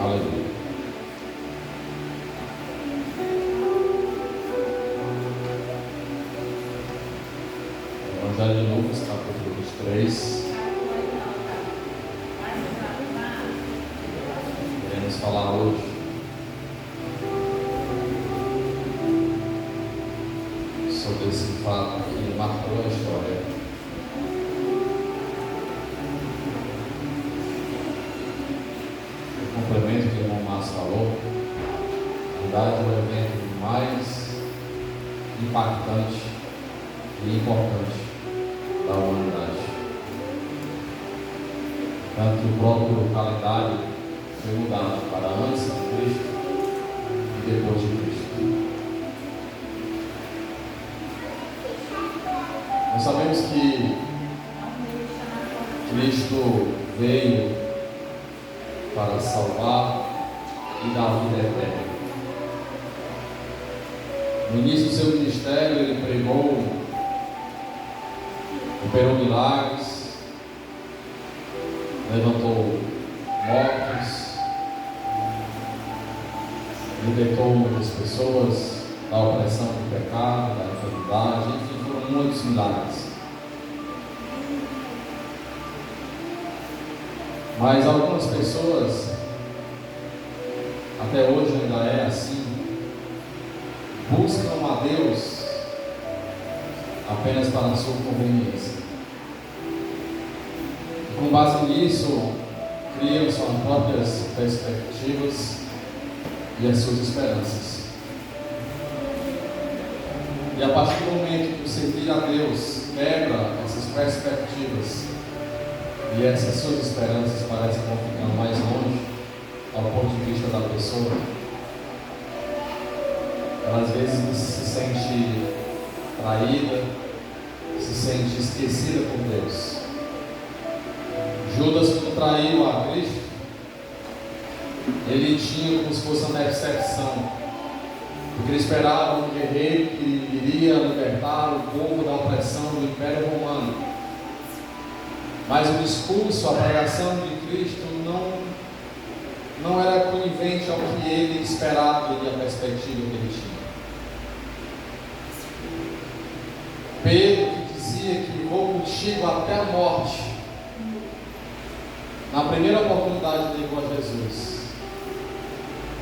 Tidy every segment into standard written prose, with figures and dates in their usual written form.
Aleluia. Evangelho de Lucas, capítulo 23. Queremos falar hoje sobre esse fato que marcou a história. O complemento que o irmão Márcio falou, na verdade, é o evento mais impactante e importante da humanidade. Tanto que o próprio calendário foi mudado para antes de Cristo e depois de Cristo. Nós sabemos que Cristo veio para salvar e dar vida eterna. No início do seu ministério, ele pregou, operou milagres, levantou mortos, libertou as pessoas da opressão do pecado, da enfermidade, enfim, foram muitos milagres. Mas algumas pessoas, até hoje ainda é assim, buscam a Deus apenas para a sua conveniência. E com base nisso, criam suas próprias perspectivas e as suas esperanças. E a partir do momento que o servir a Deus quebra essas perspectivas e essas suas esperanças parecem que vão ficando mais longe ao ponto de vista da pessoa, ela às vezes se sente traída, se sente esquecida por Deus. Judas, quando traiu a Cristo, ele tinha como se fosse uma percepção, porque ele esperava um guerreiro que iria libertar o povo da opressão do Império Romano. Mas o discurso, a pregação de Cristo não era conivente ao que ele esperava e a perspectiva que ele tinha. Pedro, que dizia que vou contigo até a morte, na primeira oportunidade negou a Jesus.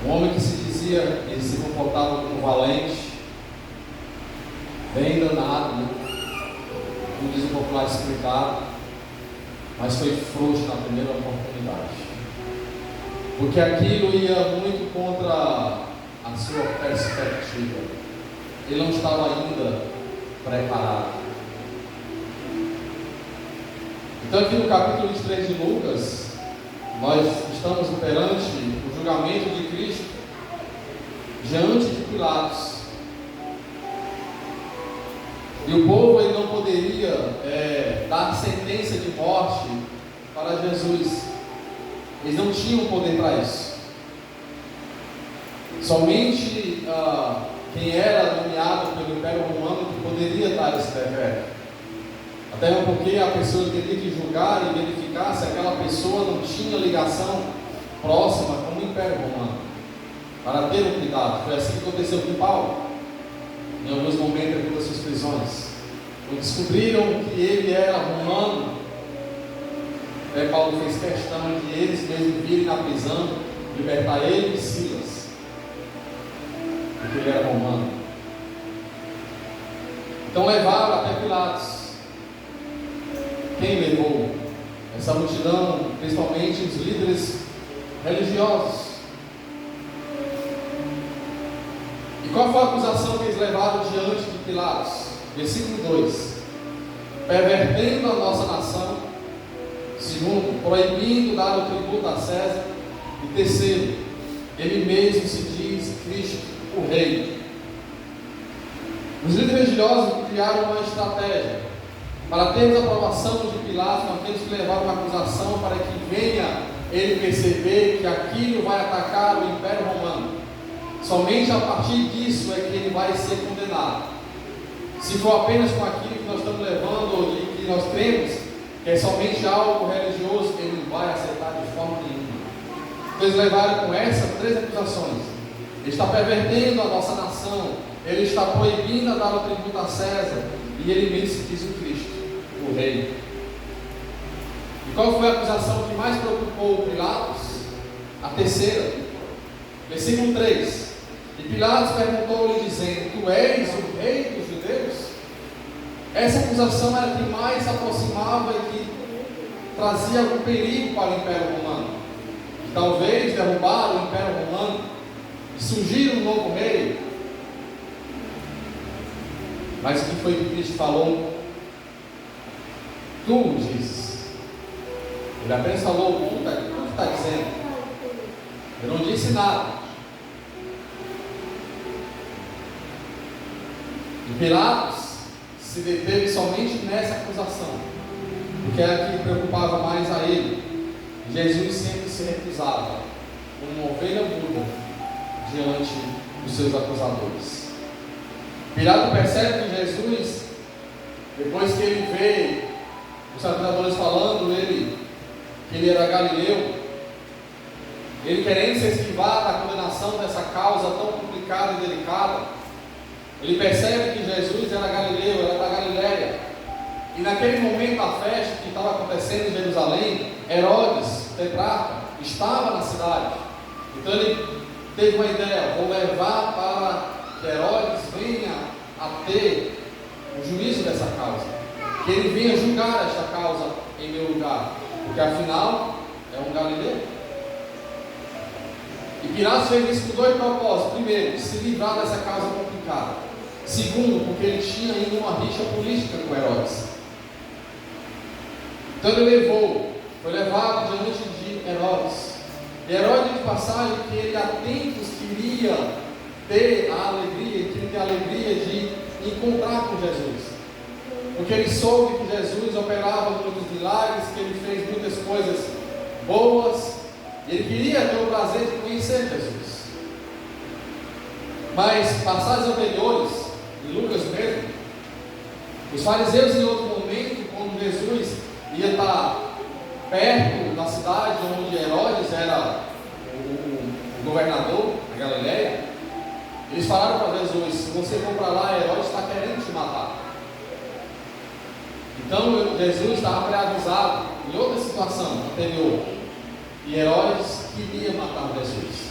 Um homem que se dizia, ele se comportava como valente, bem danado, né? Como diz o popular explicado, mas foi frouxo na primeira oportunidade, porque aquilo ia muito contra a sua perspectiva. Ele não estava ainda preparado. Então aqui no capítulo 23 de Lucas, nós estamos perante o julgamento de Cristo diante de Pilatos. E o povo ele não poderia dar sentença de morte para Jesus. Eles não tinham poder para isso. Somente quem era nomeado pelo Império Romano que poderia dar esse decreto. Até porque a pessoa teria que julgar e verificar se aquela pessoa não tinha ligação próxima com o Império Romano, para ter um cuidado. Foi assim que aconteceu com Paulo, em alguns momentos das suas prisões. Quando descobriram que ele era romano, Paulo fez questão de eles mesmo virem na prisão, libertar ele e Silas, porque ele era romano. Então levaram até Pilatos. Quem levou? Essa multidão, principalmente os líderes religiosos. E qual foi a acusação que eles levaram diante de Pilatos? Versículo 2: pervertendo a nossa nação, segundo, proibindo dar o tributo a César, e terceiro, ele mesmo se diz Cristo, o Rei. Os líderes religiosos criaram uma estratégia. Para termos a aprovação de Pilatos, nós temos que levar uma acusação para que venha ele perceber que aquilo vai atacar o Império Romano. Somente a partir disso é que ele vai ser condenado. Se for apenas com aquilo que nós estamos levando e que nós cremos, que é somente algo religioso, ele não vai aceitar de forma nenhuma. Então eles levaram com essas 3 acusações: ele está pervertendo a nossa nação, ele está proibindo a dar o tributo a César, e ele mesmo se diz o Cristo, o Rei. E qual foi a acusação que mais preocupou Pilatos? A terceira, versículo 3: e Pilatos perguntou-lhe dizendo: tu és o Rei dos judeus? Essa acusação era a que mais se aproximava e que trazia algum perigo para o Império Romano. Talvez derrubar o Império Romano e surgir um novo rei. Mas o que foi que Cristo falou? Tu dizes. Ele apenas falou o que está dizendo. Ele não disse nada. E Pilatos se deteve somente nessa acusação, porque era a que preocupava mais a ele. Jesus sempre se recusava, como uma ovelha muda, diante dos seus acusadores. Pilatos percebe que Jesus, depois que ele vê os acusadores falando que ele era galileu, ele querendo se esquivar da condenação dessa causa tão complicada e delicada, ele percebe que Jesus era galileu, era da Galileia. E naquele momento da festa que estava acontecendo em Jerusalém, Herodes, tetrarca, estava na cidade. Então ele teve uma ideia: vou levar para que Herodes venha a ter o juízo dessa causa, que ele venha julgar esta causa em meu lugar, porque afinal é um galileu. E Pilatos fez isso com 2 propósitos: primeiro, de se livrar dessa causa complicada; segundo, porque ele tinha ainda uma rixa política com Herodes. Então ele foi levado diante de Herodes. E Herodes, de passagem, que ele a tempos queria ter a alegria de encontrar com Jesus, porque ele soube que Jesus operava muitos milagres, que ele fez muitas coisas boas, e ele queria ter o prazer de conhecer Jesus. Mas passagens anteriores, em Lucas mesmo, os fariseus, em outro momento, quando Jesus ia estar perto da cidade onde Herodes era o governador da Galileia, eles falaram para Jesus: se você for para lá, Herodes está querendo te matar. Então Jesus estava pré-avisado em outra situação anterior, e Herodes queria matar Jesus.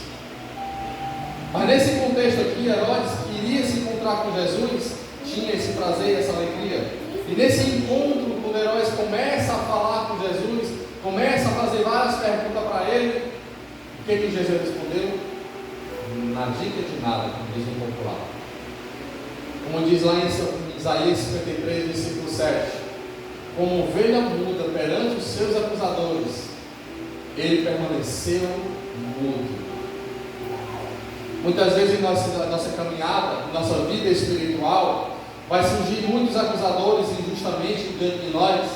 Mas nesse contexto aqui, Herodes queria se encontrar com Jesus, tinha esse prazer, essa alegria. E nesse encontro, quando Herodes começa a falar com Jesus, começa a fazer várias perguntas para ele, o que Jesus respondeu? Na dica de nada, como diz o popular. Como diz lá em Isaías 53, versículo 7: como ovelha muda perante os seus acusadores, ele permaneceu mudo. Muitas vezes em nossa caminhada, em nossa vida espiritual, vai surgir muitos acusadores injustamente diante de nós,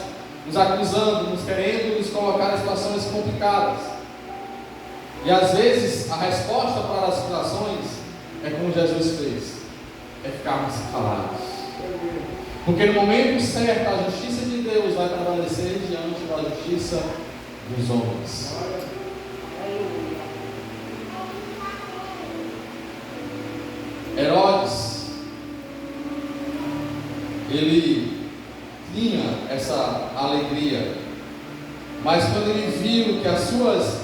nos acusando, nos querendo nos colocar em situações complicadas. E às vezes a resposta para as acusações é como Jesus fez: é ficarmos calados. Porque no momento certo a justiça de Deus vai prevalecer diante da justiça dos homens. Herodes, ele tinha essa alegria, mas quando ele viu que as suas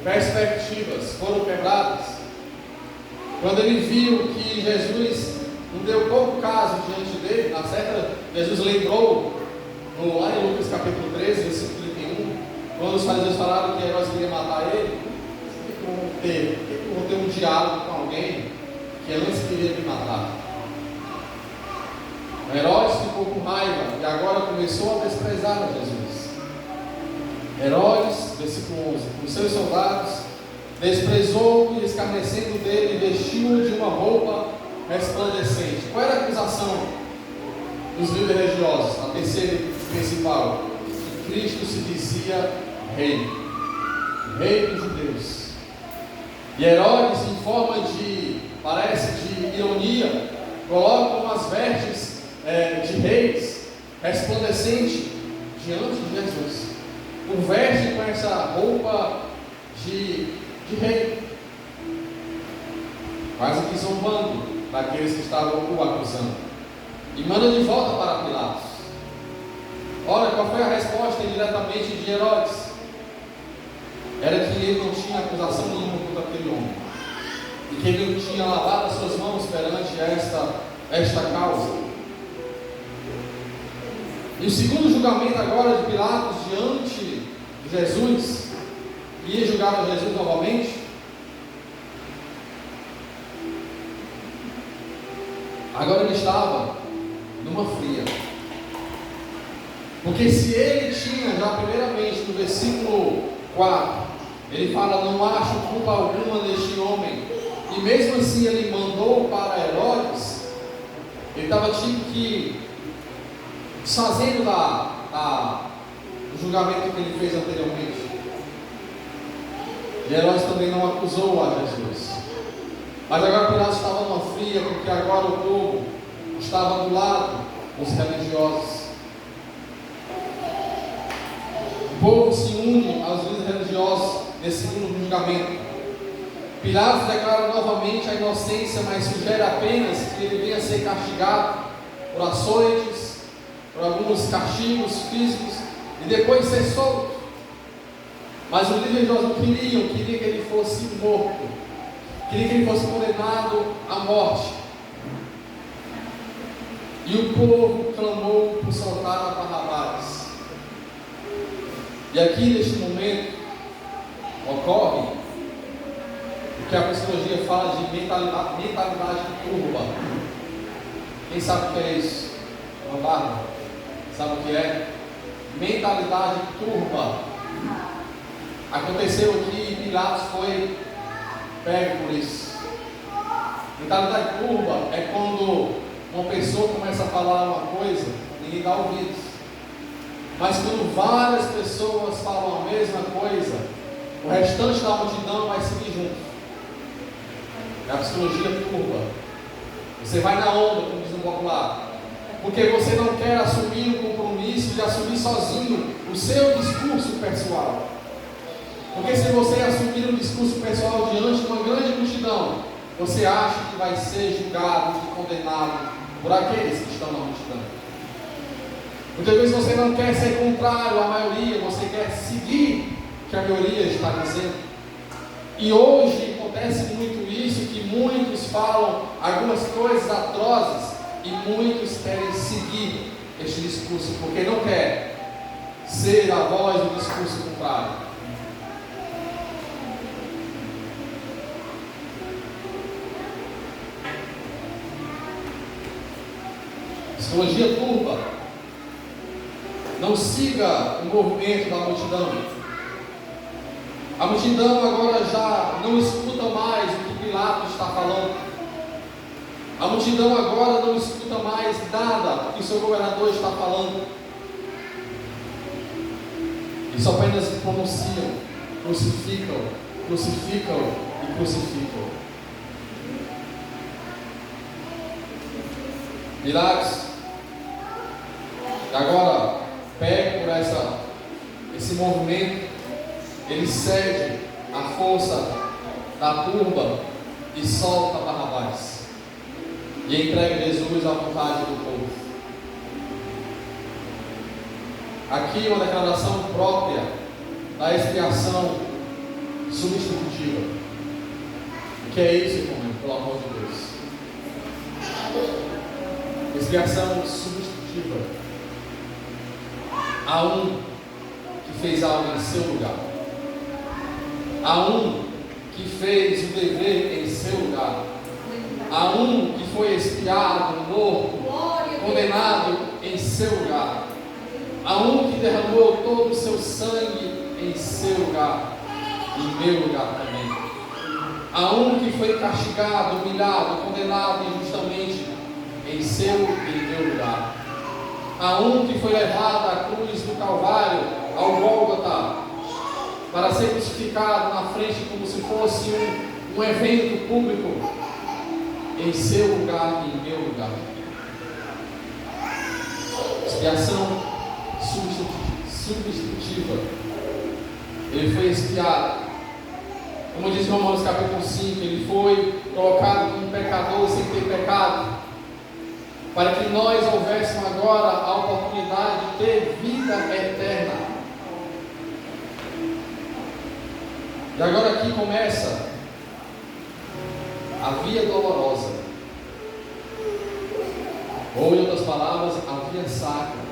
perspectivas foram quebradas, quando ele viu que Jesus não deu pouco caso diante dele, na certa, Jesus lembrou, lá em Lucas capítulo 13, versículo 31, quando os fariseus falaram que Herodes queria matar ele: por que eu vou ter um diálogo com alguém que antes queria me matar? Herodes ficou com raiva e agora começou a desprezar a Jesus. Herodes, versículo 11: os seus soldados desprezou e, escarnecendo dele, vestiu-o de uma roupa resplandecente. Qual era a acusação dos líderes religiosos? A terceira principal: que Cristo se dizia rei dos judeus. E Herodes, em forma de, parece de ironia, coloca umas vestes de reis resplandecente diante de Jesus. O veste com essa roupa de rei, quase que zombando daqueles que estavam o acusando, e manda de volta para Pilatos. Olha, qual foi a resposta indiretamente de Herodes? Era que ele não tinha acusação nenhuma contra aquele homem, e que ele não tinha lavado as suas mãos perante esta causa. E o segundo julgamento agora de Pilatos diante de Jesus, ia julgar a Jesus novamente. Agora ele estava numa fria, porque se ele tinha já primeiramente no versículo 4, ele fala: não acho culpa alguma neste homem, e mesmo assim ele mandou para Herodes. Ele estava tipo que desfazendo do julgamento que ele fez anteriormente. E Herodes também não acusou a Jesus. Mas agora Pilatos estava numa fria, porque agora o povo estava do lado dos religiosos. O povo se une aos líderes religiosos nesse segundo julgamento. Pilatos declara novamente a inocência, mas sugere apenas que ele venha a ser castigado por açoites, por alguns castigos físicos, e depois ser solto. Mas os líderes religiosos não queriam que ele fosse morto, queriam que ele fosse condenado à morte. E o povo clamou por soltar a Barrabás. E aqui neste momento ocorre o que a psicologia fala de mentalidade turva. Quem sabe o que é isso? Uma barba? Sabe o que é? Mentalidade turva. Aconteceu aqui e Pilatos foi pego por isso. Mentalidade turva é quando uma pessoa começa a falar uma coisa, ninguém dá ouvidos. Mas quando várias pessoas falam a mesma coisa, o restante da multidão vai seguir junto. É a psicologia turva. Você vai na onda, como diz no popular, porque você não quer assumir o compromisso de assumir sozinho o seu discurso pessoal. Porque se você assumir um discurso pessoal diante de uma grande multidão, você acha que vai ser julgado e condenado por aqueles que estão na multidão. Muitas vezes você não quer ser contrário à maioria, você quer seguir o que a maioria está dizendo. E hoje acontece muito isso, que muitos falam algumas coisas atrozes e muitos querem seguir este discurso, porque não quer ser a voz do discurso contrário. Psicologia turva. Não siga o movimento da multidão. A multidão agora já não escuta mais o que Pilatos está falando. A multidão agora não escuta mais nada que o seu governador está falando. Eles apenas pronunciam: crucificam, crucificam e crucificam. Pilatos agora pega por esse movimento, ele cede à força da turba e solta Barrabás e entrega Jesus à vontade do povo. Aqui uma declaração própria da expiação substitutiva. O que é isso, irmão? Pelo amor de Deus. Expiação substitutiva. Há um que fez algo em seu lugar. Há um que fez o dever em seu lugar. Há um que foi expiado, morto, condenado em seu lugar. Há um que derramou todo o seu sangue em seu lugar, em meu lugar também. Há um que foi castigado, humilhado, condenado injustamente em seu e em meu lugar. Há um que foi levado à cruz do Calvário, ao Gólgota, para ser crucificado na frente como se fosse um evento público, em seu lugar e em meu lugar. Expiação substitutiva. Ele foi expiado Como diz Romanos capítulo 5, ele foi colocado como pecador sem ter pecado, para que nós houvéssemos agora a oportunidade de ter vida eterna. E agora aqui começa a via dolorosa, ou em outras palavras, a via sacra.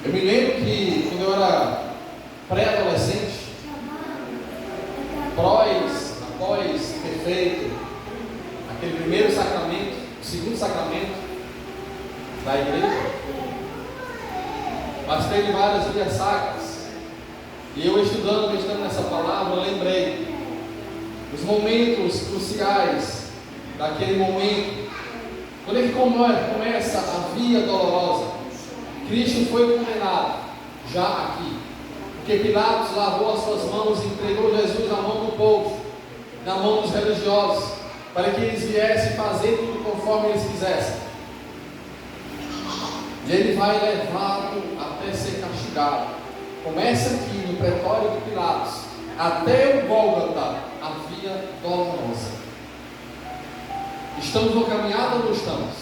Eu me lembro que quando eu era pré-adolescente, após ter feito aquele primeiro sacramento, o segundo sacramento da igreja, mas teve várias vias sacras, e eu meditando nessa palavra, eu lembrei os momentos cruciais daquele momento, quando ele começa a via dolorosa. Cristo foi condenado já aqui, porque Pilatos lavou as suas mãos e entregou Jesus na mão do povo, na mão dos religiosos, para que eles viessem fazer tudo conforme eles quisessem. E ele vai levado até ser castigado. Começa aqui no pretório de Pilatos, até o Gólgota, a via dolorosa. Estamos no caminhado ou não estamos?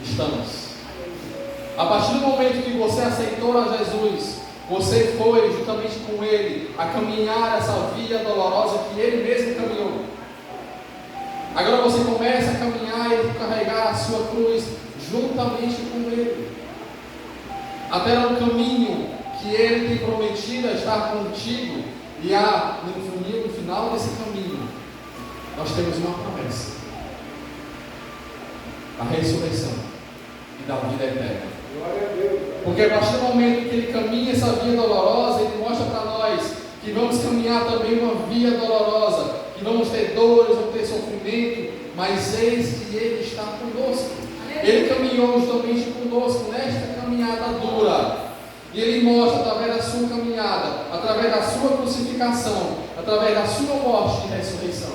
Estamos. A partir do momento que você aceitou a Jesus, você foi juntamente com Ele a caminhar essa via dolorosa que Ele mesmo caminhou. Agora você começa a caminhar e carregar a sua cruz juntamente com Ele, até no caminho que Ele tem prometido a estar contigo. E no final desse caminho, nós temos uma promessa: a ressurreição e da vida eterna. Porque a partir do momento que ele caminha essa via dolorosa, ele mostra para nós que vamos caminhar também uma via dolorosa, que vamos ter dores, vamos ter sofrimento, mas eis que ele está conosco. Ele caminhou justamente conosco nesta caminhada dura, e ele mostra através da sua caminhada, através da sua crucificação, através da sua morte e ressurreição,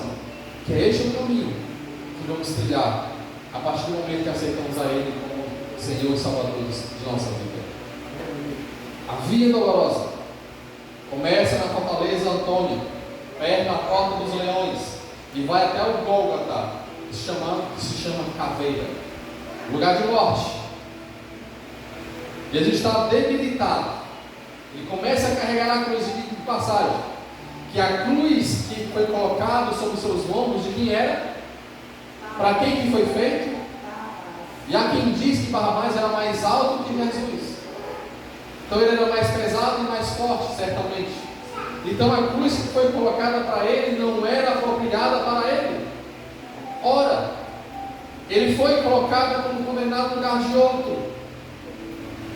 que é este o caminho que vamos trilhar a partir do momento que aceitamos a Ele como Senhor e Salvador de nossa vida. A via dolorosa começa na fortaleza Antônio, perto da porta dos leões, e vai até o Gólgota, que se chama Caveira, lugar de morte. Jesus está debilitado. Ele começa a carregar a cruz de passagem, que a cruz que foi colocada sobre os seus ombros, de quem era? Para quem que foi feito? E há quem diz que Barrabás era mais alto que Jesus. Então ele era mais pesado e mais forte, certamente. Então a cruz que foi colocada para ele não era apropriada para ele. Ora, ele foi colocado como condenado no lugar de outro.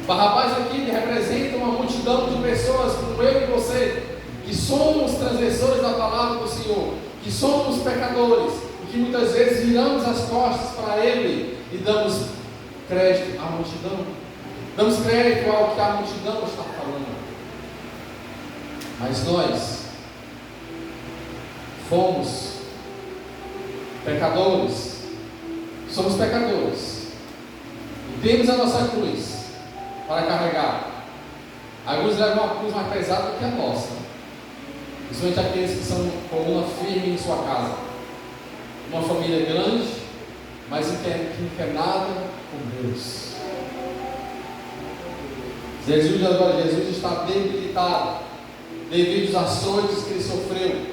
Barrabás aqui representa uma multidão de pessoas como eu e você, que somos transgressores da palavra do Senhor, que somos pecadores, e que muitas vezes viramos as costas para Ele e damos crédito à multidão, damos crédito ao que a multidão está falando. Mas nós fomos pecadores, somos pecadores, e temos a nossa cruz para carregar. Alguns levam uma cruz mais pesada do que a nossa, principalmente aqueles que são coluna firme em sua casa, uma família grande, mas que não quer nada com Deus. Jesus está debilitado devido aos açoites que ele sofreu,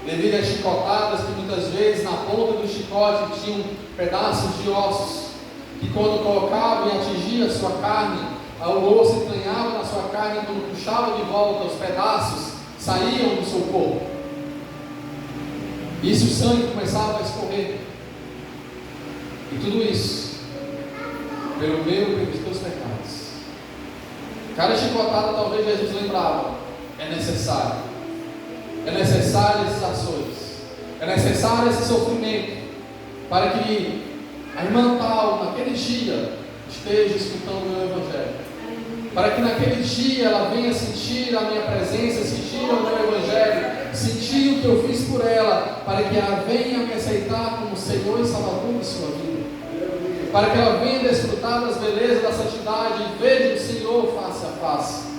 devido às chicotadas que muitas vezes na ponta do chicote tinham pedaços de ossos, que quando colocava e atingia a sua carne, o osso entranhava na sua carne, e quando puxava de volta, os pedaços saíam do seu corpo. Isso, o sangue começava a escorrer. E tudo isso pelo meu e pelos teus pecados. Cada chicotada talvez Jesus lembrava: é necessário esses açoites, é necessário esse sofrimento, para que a irmã tal, naquele dia, esteja escutando o meu Evangelho, para que naquele dia ela venha sentir a minha presença, sentir o meu Evangelho, sentir o que eu fiz por ela, para que ela venha me aceitar como Senhor e Salvador de sua vida, para que ela venha desfrutar das belezas da santidade e veja o Senhor face a face.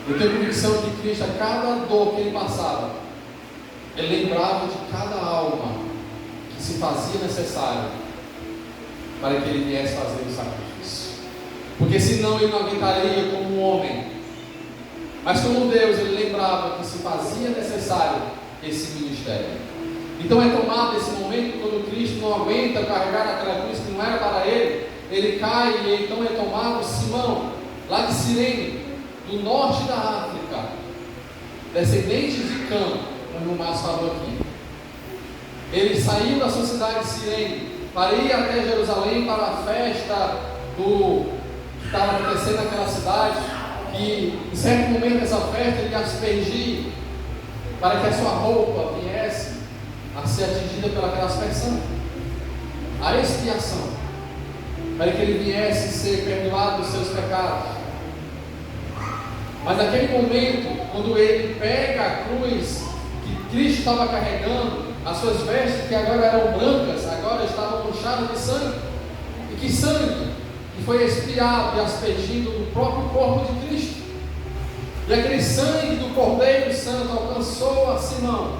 Eu tenho convicção que Cristo, a cada dor que Ele passava, Ele lembrava de cada alma que se fazia necessário para que Ele viesse fazer o sacrifício. Porque senão Ele não aguentaria como um homem. Mas como Deus, Ele lembrava que se fazia necessário esse ministério. Então é tomado esse momento quando Cristo não aguenta carregar aquela cruz que não era para Ele. Ele cai e então é tomado Simão, lá de Cirene, do norte da África, descendente de Cã, como o Márcio falou aqui. Ele saiu da sua cidade de Cirene para ir até Jerusalém para a festa que estava acontecendo naquela cidade, que em certo momento dessa festa ele ia aspergir para que a sua roupa viesse a ser atingida pelaquela aspersão, a expiação, para que ele viesse ser perdoado dos seus pecados. Mas naquele momento, quando ele pega a cruz que Cristo estava carregando, as suas vestes que agora eram brancas, agora estavam manchadas de sangue. E que sangue que foi expiado e aspergido no próprio corpo de Cristo. E aquele sangue do Cordeiro Santo alcançou a Simão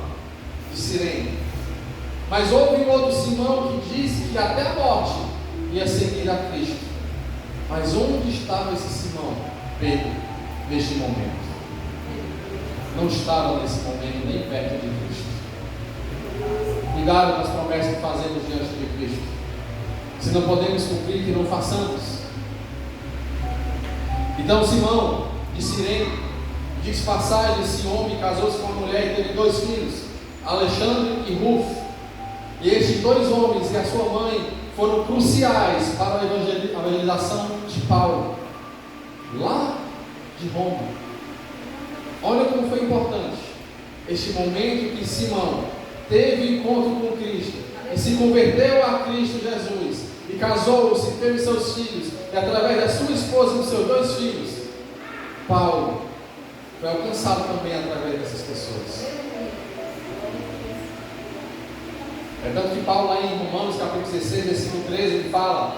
de Cirene. Mas houve um outro Simão que disse que até a morte ia seguir a Cristo. Mas onde estava esse Simão? Pedro, neste momento. Não estava nesse momento nem perto de Cristo. Cuidado com as promessas que fazemos diante de Cristo. Se não podemos cumprir, que não façamos. Então Simão de Cirene, diz passagem, esse homem casou-se com uma mulher e teve 2 filhos, Alexandre e Rufo. E estes 2 homens e a sua mãe foram cruciais para a evangelização de Paulo, lá de Roma. Olha como foi importante este momento que Simão teve encontro com Cristo e se converteu a Cristo Jesus e casou-se, teve seus filhos, e através da sua esposa e dos seus 2 filhos, Paulo foi alcançado também através dessas pessoas. É tanto que Paulo lá em Romanos capítulo 16, versículo 13, ele fala,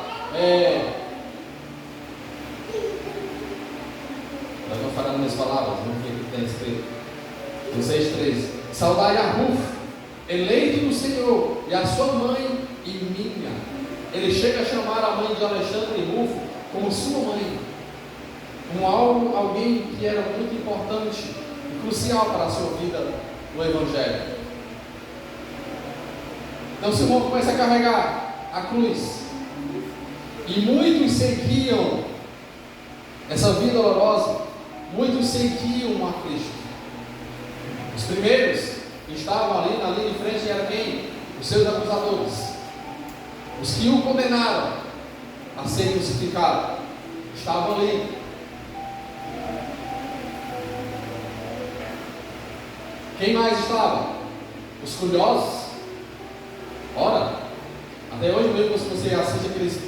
nós não falamos minhas palavras, não tem escrito, 16:13, saudai a Rufo, eleito do Senhor, e a sua mãe e minha. Ele chega a chamar a mãe de Alexandre e Rufo como sua mãe, como alguém que era muito importante e crucial para a sua vida no Evangelho. Então Simão começa a carregar a cruz, e muitos seguiam essa vida dolorosa, muitos seguiam a Cristo. Os primeiros que estavam ali na linha de frente eram quem? Os seus acusadores, os que o condenaram a ser crucificado, estavam ali. Quem mais estava? Os curiosos. Ora, até hoje mesmo, se você assiste aqueles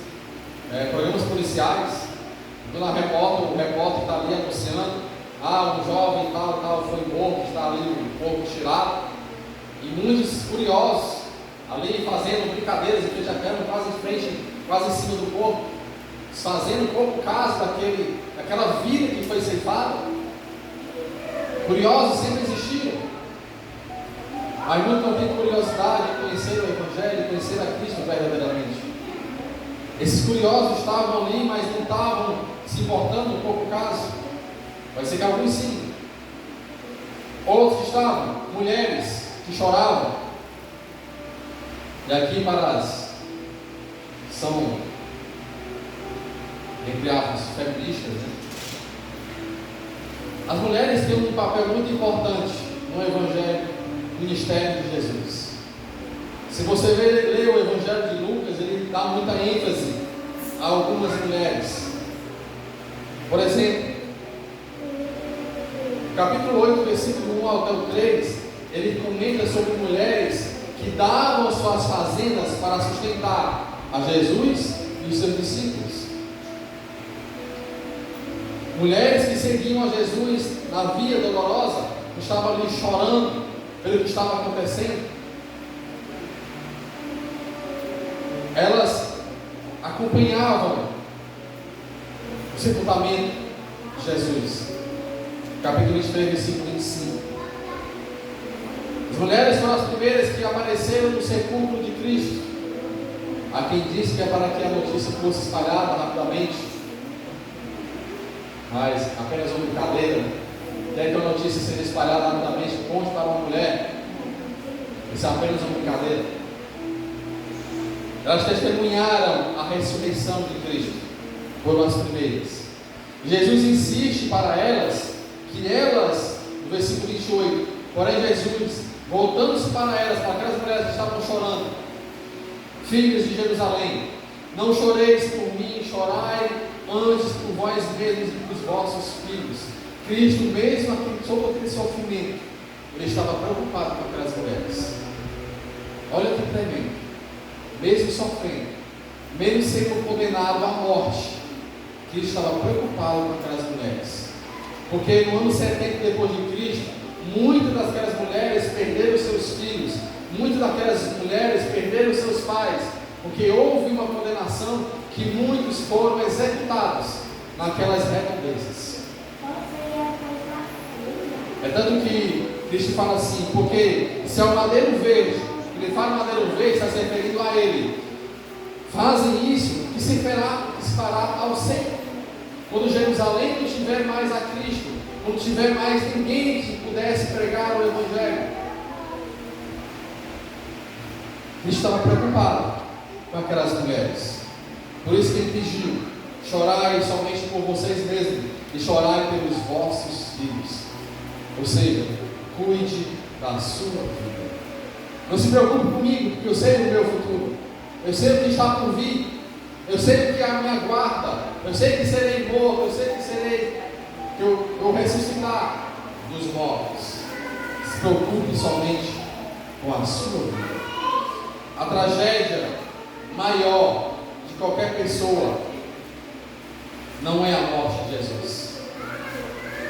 programas policiais, quando o repórter está ali anunciando, um jovem tal foi morto, está ali um corpo tirado, e muitos curiosos ali fazendo brincadeiras em frente à câmera, quase em cima do corpo, fazendo pouco caso daquela vida que foi ceifada. Curiosos sempre existiram. Mas muitos não têm curiosidade de conhecer o Evangelho, de conhecer a Cristo verdadeiramente. Esses curiosos estavam ali, mas não estavam se importando um pouco caso. Vai ser que alguns sim. Outros estavam, mulheres que choravam. E aqui são, entre aspas, feministas, né? As mulheres têm um papel muito importante no Evangelho, ministério de Jesus. Se você ler o Evangelho de Lucas, ele dá muita ênfase a algumas mulheres. Por exemplo, capítulo 8, versículo 1 até o 3, ele comenta sobre mulheres que davam suas fazendas para sustentar a Jesus e os seus discípulos. Mulheres que seguiam a Jesus na via dolorosa, estavam ali chorando pelo que estava acontecendo. Elas acompanhavam o sepultamento de Jesus. capítulo 23, versículo 25. As mulheres foram as primeiras que apareceram no sepulcro de Cristo. Há quem diz que é para que a notícia fosse espalhada rapidamente, mas apenas uma brincadeira. Quer que a notícia seja espalhada rapidamente, conte para uma mulher. Isso é apenas uma brincadeira. Elas testemunharam a ressurreição de Cristo, foram as primeiras. Jesus insiste para elas que elas, no versículo 28, porém Jesus, voltando-se para elas, para aquelas mulheres que estavam chorando: filhas de Jerusalém, não choreis por mim, chorai antes por vós mesmos e por vossos filhos. Cristo, mesmo sob aquele sofrimento, ele estava preocupado com aquelas mulheres. Olha que tremendo. Mesmo sofrendo, mesmo sendo condenado à morte, Cristo estava preocupado com aquelas mulheres. Porque no ano 70 depois de Cristo, muitas daquelas mulheres perderam seus filhos, muitas daquelas mulheres perderam seus pais, porque houve uma condenação que muitos foram executados naquelas redondezas. É tanto que Cristo fala assim: porque se é o madeiro verde, ele fala madeiro verde, está se referindo a ele, fazem isso que se fará ao Senhor. Quando Jerusalém não tiver mais a Cristo, não tiver mais ninguém que pudesse pregar o Evangelho, Cristo estava preocupado com aquelas mulheres. Por isso que ele pediu: chorai somente por vocês mesmos e chorai pelos vossos filhos. Ou seja, cuide da sua vida. Não se preocupe comigo, porque eu sei o meu futuro, eu sei o que está por vir, eu sei o que a minha guarda, eu sei que serei morto, eu sei que serei, que eu vou ressuscitar dos mortos. Se preocupe somente com a sua vida. A tragédia maior de qualquer pessoa não é a morte de Jesus.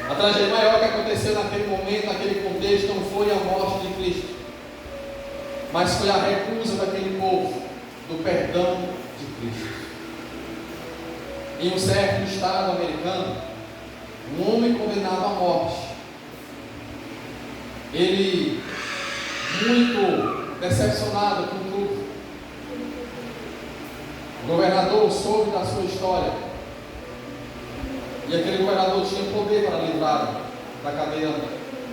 A tragédia maior que aconteceu naquele momento, naquele contexto, não foi a morte de Cristo, mas foi a recusa daquele povo do perdão de Cristo. Em um certo estado americano, um homem condenado à morte, ele, muito decepcionado com tudo, o governador soube da sua história, e aquele governador tinha poder para livrar da cadeia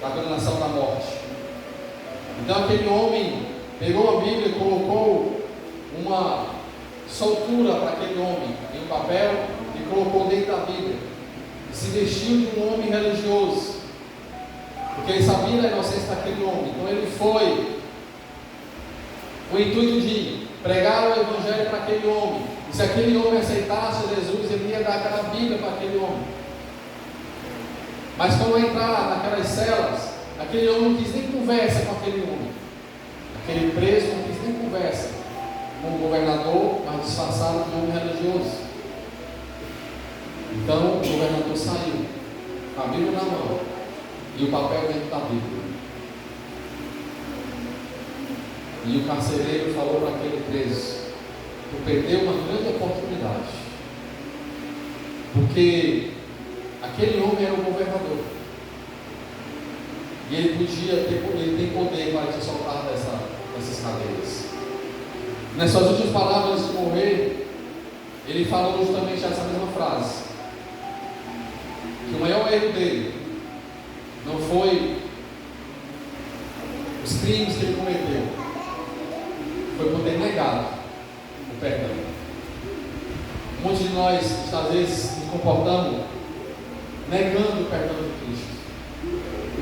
da condenação da morte. Então aquele homem pegou a Bíblia e colocou uma soltura para aquele homem em um papel e colocou dentro da Bíblia. E se vestiu de um homem religioso, porque ele sabia da inocência daquele homem. Então ele foi com o intuito de pregar o Evangelho para aquele homem. E se aquele homem aceitasse Jesus, ele ia dar aquela Bíblia para aquele homem. Mas quando entrar naquelas celas, aquele homem não quis nem conversa com aquele homem. Aquele preso não quis nem conversa com o governador, mas disfarçado de homem religioso. Então o governador saiu, com a Bíblia na mão e o papel dentro da Bíblia. E o carcereiro falou para aquele preso: tu perdeu uma grande oportunidade, porque aquele homem era o governador e ele tem poder para te soltar dessas cadeias. Nas suas últimas palavras de morrer, ele falou justamente essa mesma frase: que o maior erro dele não foi os crimes que ele cometeu, foi por ter negado o perdão. Muitos de nós, às vezes, nos comportamos negando o perdão de Cristo,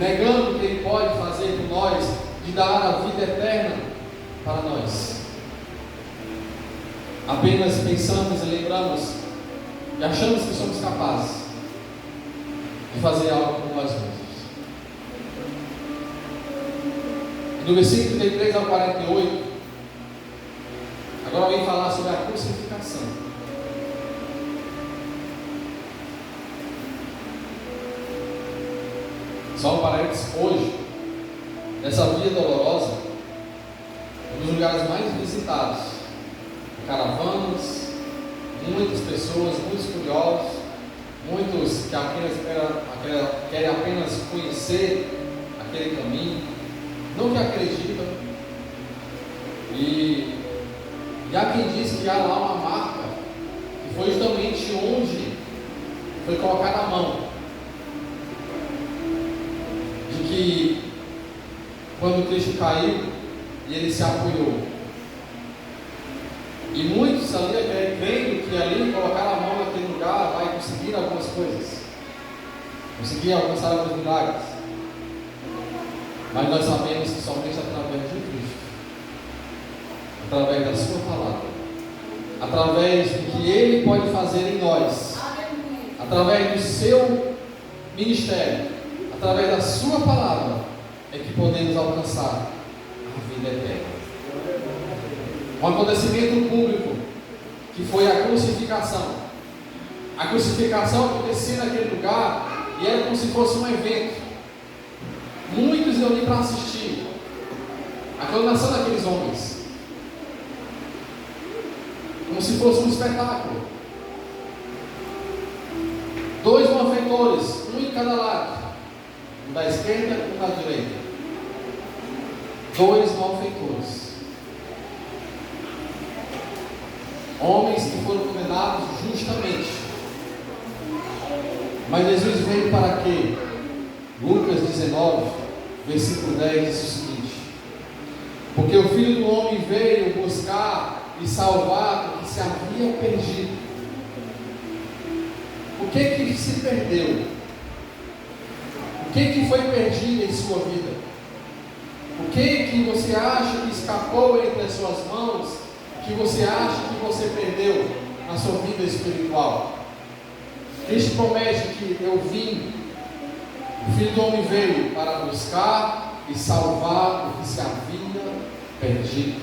negando o que Ele pode fazer por nós, de dar a vida eterna para nós. Apenas pensamos e lembramos e achamos que somos capazes de fazer algo por nós mesmos. E do versículo 33 ao 48, agora eu vim falar sobre a crucificação. Só um parênteses: hoje, nessa via dolorosa, um dos lugares mais visitados, caravanas, muitas pessoas, muitos curiosos, muitos querem apenas conhecer aquele caminho, não que acreditam. E há quem diz que há lá uma marca, que foi justamente onde foi colocada a mão, de que quando Cristo caiu e ele se apoiou, e muitos ali crendo que ali colocar a mão naquele lugar vai conseguir algumas coisas, conseguir alcançar alguns milagres. Mas nós sabemos que somente através de Cristo, através da sua palavra, através do que Ele pode fazer em nós, através do seu ministério, através da sua palavra, é que podemos alcançar a vida eterna. Um acontecimento público que foi a crucificação. A crucificação acontecia naquele lugar e era como se fosse um evento. Muitos iam ali para assistir a condenação daqueles homens, como se fosse um espetáculo. 2 malfeitores, um em cada lado, um da esquerda e um da direita. 2 malfeitores, homens que foram condenados justamente. Mas Jesus veio para quê? Lucas 19, versículo 10 diz o seguinte: porque o Filho do Homem veio buscar e salvar o que se havia perdido. O que se perdeu? O que foi perdido em sua vida? O que você acha que escapou entre as suas mãos, que você acha que você perdeu na sua vida espiritual? Cristo promete que eu vim, o Filho do Homem veio para buscar e salvar o que se havia perdido.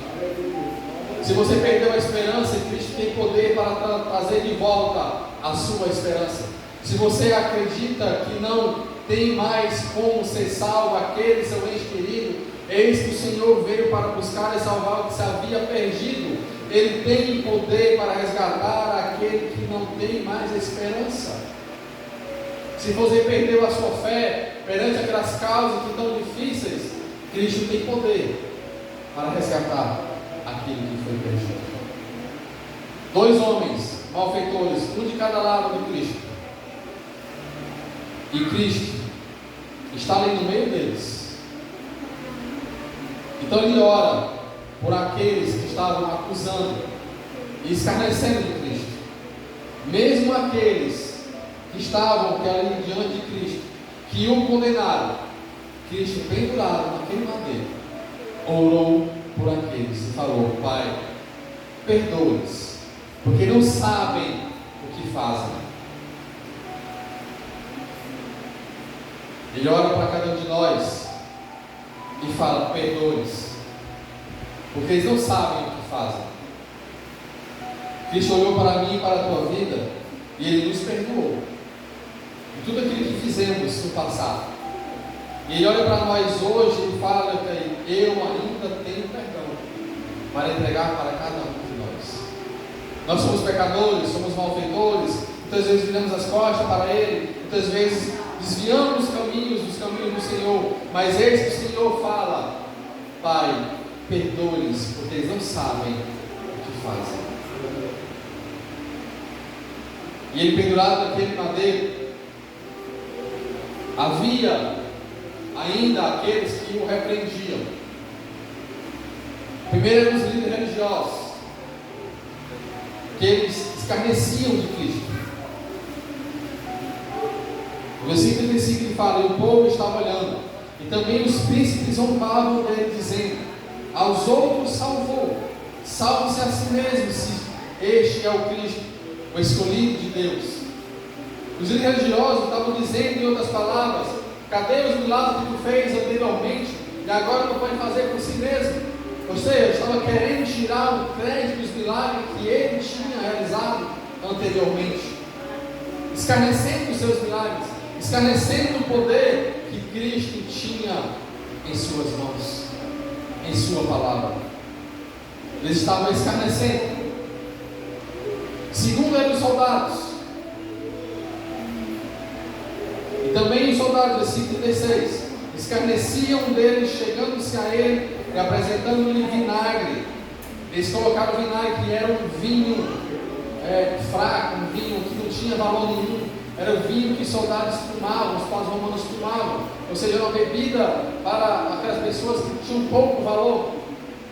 Se você perdeu a esperança, Cristo tem poder para trazer de volta a sua esperança. Se você acredita que não tem mais como ser salvo aquele seu ente querido, eis que o Senhor veio para buscar e salvar o que se havia perdido. Ele tem poder para resgatar aquele que não tem mais a esperança. Se você perdeu a sua fé perante aquelas causas que estão difíceis, Cristo tem poder para resgatar aquilo que foi perdido. 2 homens malfeitores, um de cada lado de Cristo, e Cristo está ali no meio deles. Então ele ora por aqueles que estavam acusando e escarnecendo de Cristo, mesmo aqueles que estavam ali diante de Cristo, que o condenaram. Cristo, pendurado naquele madeiro, orou por aqueles e falou: Pai, perdoa-os, porque não sabem o que fazem. Ele ora para cada um de nós e fala: perdoe-os, porque eles não sabem o que fazem. Cristo olhou para mim e para a tua vida e Ele nos perdoou de tudo aquilo que fizemos no passado. E Ele olha para nós hoje e fala que eu ainda tenho perdão para entregar para cada um de nós. Nós somos pecadores, somos malfeitores, muitas vezes viramos as costas para Ele, muitas vezes desviamos os caminhos dos caminhos do Senhor, mas eis que o Senhor fala: Pai, perdoe-lhes, porque eles não sabem o que fazem. E Ele pendurado naquele madeiro, havia ainda aqueles que o repreendiam. Primeiro eram os líderes religiosos, que eles escarneciam de Cristo. O versículo 35 ele fala: e o povo estava olhando, e também os príncipes zombavam dele, dizendo: aos outros salvou, salve-se a si mesmo, se este é o Cristo, o escolhido de Deus. Os líderes religiosos estavam dizendo, em outras palavras: cadê os milagres que tu fez anteriormente e agora tu pode fazer por si mesmo? Ou seja, estava querendo tirar o crédito dos milagres que ele tinha realizado anteriormente, escarnecendo os seus milagres, escarnecendo o poder que Cristo tinha em suas mãos, em sua palavra. Eles estavam escarnecendo. Segundo eram os soldados, Também os soldados, versículo 36, escarneciam dele, chegando-se a ele e apresentando-lhe vinagre. Eles colocaram vinagre, que era um vinho fraco, um vinho que não tinha valor nenhum. Era o vinho que os soldados tomavam, os pós-romanos tomavam. Ou seja, era uma bebida para aquelas pessoas que tinham pouco valor.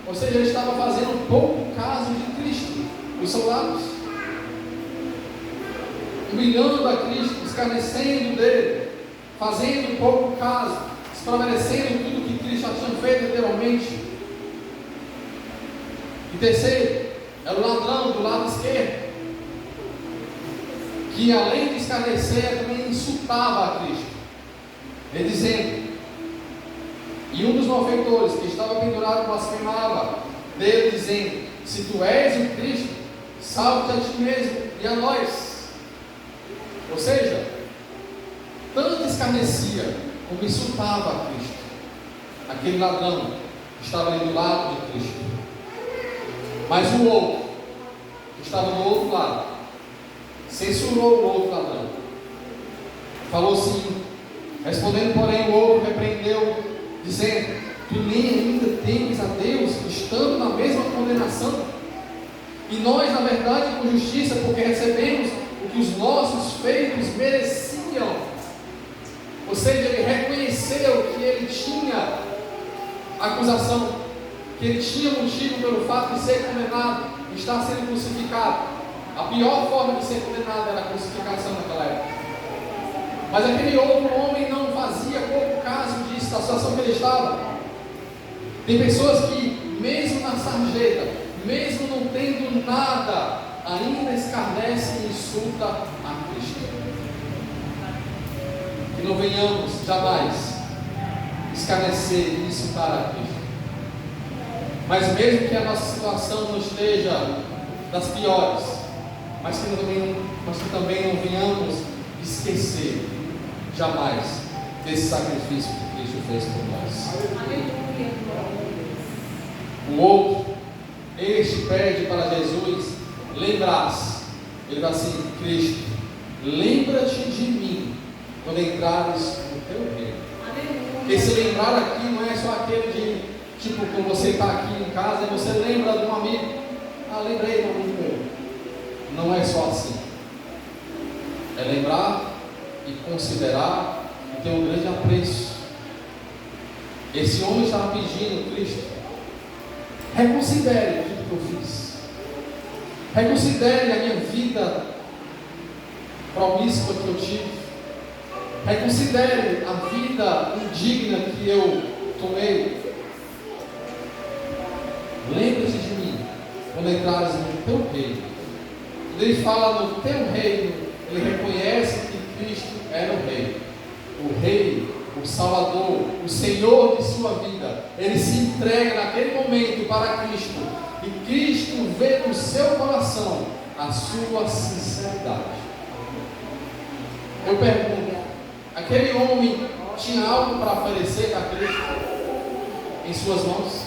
Ou seja, ele estava fazendo pouco caso de Cristo. Os soldados, humilhando a Cristo, escarnecendo dele, fazendo pouco caso, desfavorecendo tudo que Cristo já tinha feito anteriormente. E terceiro, era o ladrão do lado esquerdo, que além de escarnecer, também insultava a Cristo, ele dizendo, e um dos malfeitores que estava pendurado blasfemava dele, dizendo: se tu és o Cristo, salve-te a ti mesmo e a nós. Ou seja, tanto escarnecia como insultava a Cristo. Aquele ladrão estava ali do lado de Cristo. Mas o outro, que estava do outro lado, censurou o outro ladrão. Falou assim, respondendo, porém, o outro repreendeu, dizendo: tu nem ainda temes a Deus, estando na mesma condenação? E nós, na verdade, com justiça, porque recebemos o que os nossos feitos mereciam. Ou seja, ele reconheceu que ele tinha acusação, que ele tinha motivo pelo fato de ser condenado, de estar sendo crucificado. A pior forma de ser condenado era a crucificação naquela época. Mas aquele outro homem não fazia pouco caso disso, da situação que ele estava. Tem pessoas que, mesmo na sarjeta, mesmo não tendo nada, ainda escarnece e insulta a Cristo. Que não venhamos jamais escarnecer e insultar a Cristo. Mas mesmo que a nossa situação não esteja das piores, mas que também não venhamos esquecer jamais desse sacrifício que Cristo fez por nós. O outro, este pede para Jesus lembrar-se. Ele vai assim: Cristo, lembra-te de mim quando entrares no teu reino. Esse lembrar aqui não é só aquele de, tipo, quando você está aqui em casa e você lembra de um amigo. Ah, lembrei de um amigo meu. Não é só assim. É lembrar e considerar e ter um grande apreço. Esse homem estava pedindo: Cristo, reconsidere tudo que eu fiz. Reconsidere a minha vida promíscua que eu tive. Reconsidere a vida indigna que eu tomei. Lembre-se de mim quando entrares no teu reino. Quando ele fala no teu reino, ele reconhece que Cristo era o rei. O rei, o Salvador, o Senhor de sua vida. Ele se entrega naquele momento para Cristo. E Cristo vê no seu coração a sua sinceridade. Eu pergunto, aquele homem tinha algo para oferecer a Cristo em suas mãos?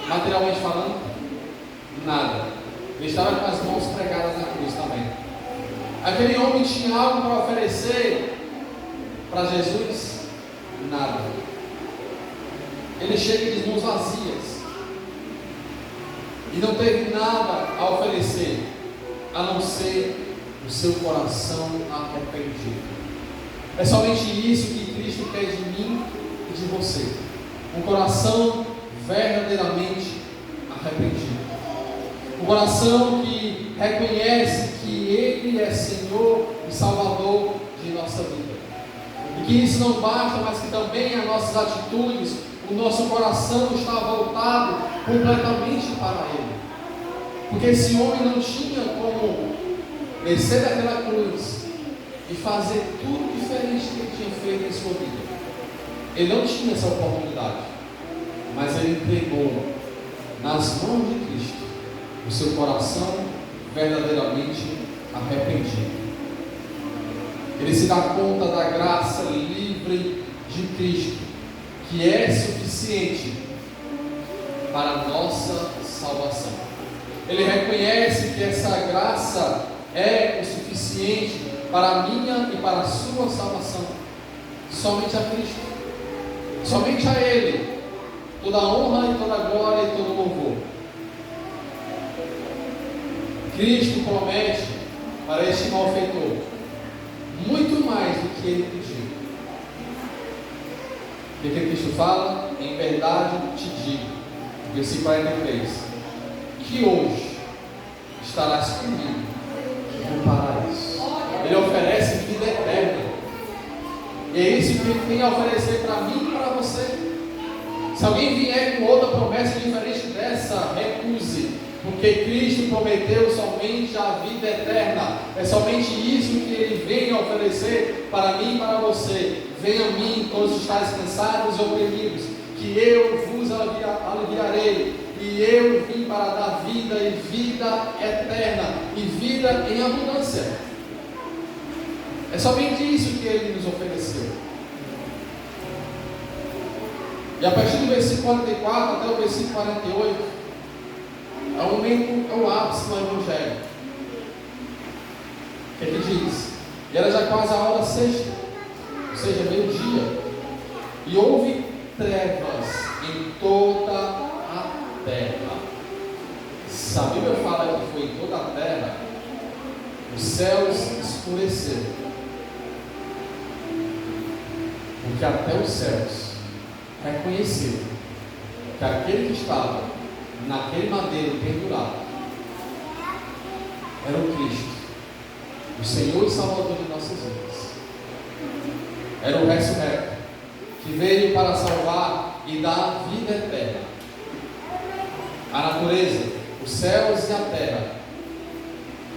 Materialmente falando? Nada. Ele estava com as mãos pregadas na cruz também. Aquele homem tinha algo para oferecer para Jesus? Nada. Ele chega de mãos vazias e não teve nada a oferecer, a não ser o seu coração arrependido. É somente isso que Cristo quer de mim e de você: um coração verdadeiramente arrependido, um coração que reconhece que Ele é Senhor e Salvador de nossa vida, e que isso não basta, mas que também as nossas atitudes, o nosso coração está voltado completamente para Ele. Porque esse homem não tinha como descer daquela cruz e fazer tudo diferente do que tinha feito em sua vida. Ele não tinha essa oportunidade, mas ele entregou nas mãos de Cristo o seu coração verdadeiramente arrependido. Ele se dá conta da graça livre de Cristo, que é suficiente para a nossa salvação. Ele reconhece que essa graça é o suficiente para a minha e para a sua salvação. Somente a Cristo, somente a Ele, toda a honra e toda a glória e todo o louvor. Cristo promete para este malfeitor muito mais do que ele pediu. O que Cristo fala? Em verdade te digo, versículo 43, que hoje estarás comigo no paraíso. Ele oferece vida eterna. E é isso que ele tem a oferecer para mim e para você. Se alguém vier com outra promessa diferente dessa, recuse, porque Cristo prometeu somente a vida eterna. É somente isso que Ele vem a oferecer para mim e para você. Venha a mim, todos estáis cansados e oprimidos, que eu vos aliviarei. E eu vim para dar vida e vida eterna, e vida em abundância. É somente isso que Ele nos ofereceu. E a partir do versículo 44 até o versículo 48, é o momento, é o ápice do Evangelho. O que é que diz? E era já quase a hora sexta, ou seja, meio-dia, e houve trevas em toda a terra. Se a Bíblia fala que foi em toda a terra, os céus escureceram, porque até os céus reconheceram que aquele que estava naquele madeiro pendurado era o Cristo, o Senhor e Salvador de nossas vidas. Era o ressurreto, que veio para salvar e dar vida eterna. A natureza, os céus e a terra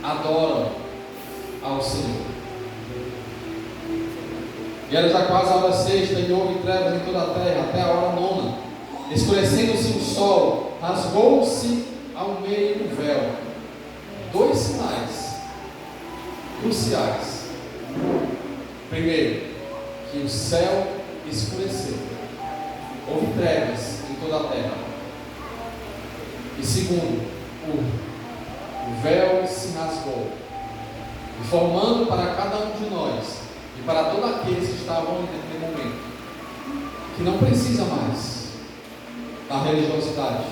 adoram ao Senhor. E era já quase a hora sexta, e houve trevas em toda a terra, até a hora nona. Escurecendo-se o sol, rasgou-se ao meio o véu. Dois sinais cruciais. Primeiro, que o céu escureceu. Houve trevas em toda a terra. E segundo, o véu se rasgou, informando para cada um de nós e para todos aqueles que estavam naquele momento, que não precisa mais da religiosidade,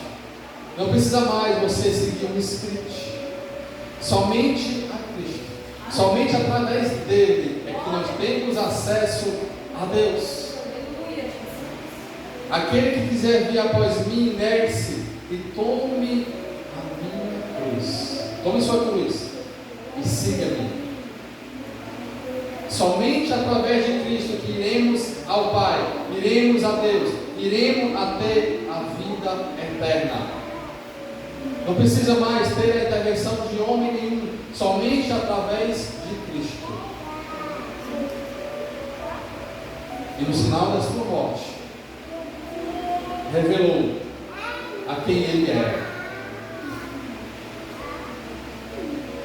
não precisa mais você seguir um script, somente a Cristo, somente através dele é que nós temos acesso a Deus. Aquele que quiser vir após mim, negue-se e tome a minha cruz, tome sua cruz e siga-me. Somente através de Cristo que iremos ao Pai, iremos a Deus, iremos a ter a vida eterna. Não precisa mais ter a intervenção de homem nenhum, somente através de Cristo. E no sinal da sua morte, revelou a quem Ele era.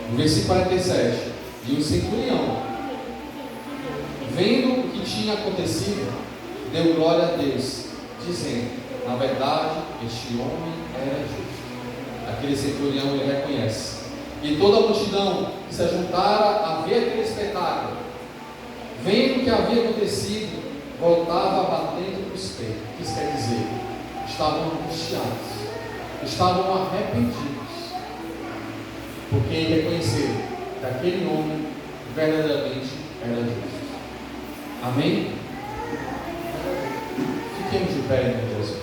No versículo 47, e o centurião, vendo o que tinha acontecido, deu glória a Deus, dizendo: na verdade, este homem era justo. Aquele centurião ele reconhece. E toda a multidão que se juntara a ver aquele espetáculo, vendo o que havia acontecido, voltava batendo nos peitos. O que isso quer dizer? Estavam angustiados, estavam arrependidos, porque reconheceram que aquele homem verdadeiramente era justo. Amém? Fiquemos de pé, meu Deus.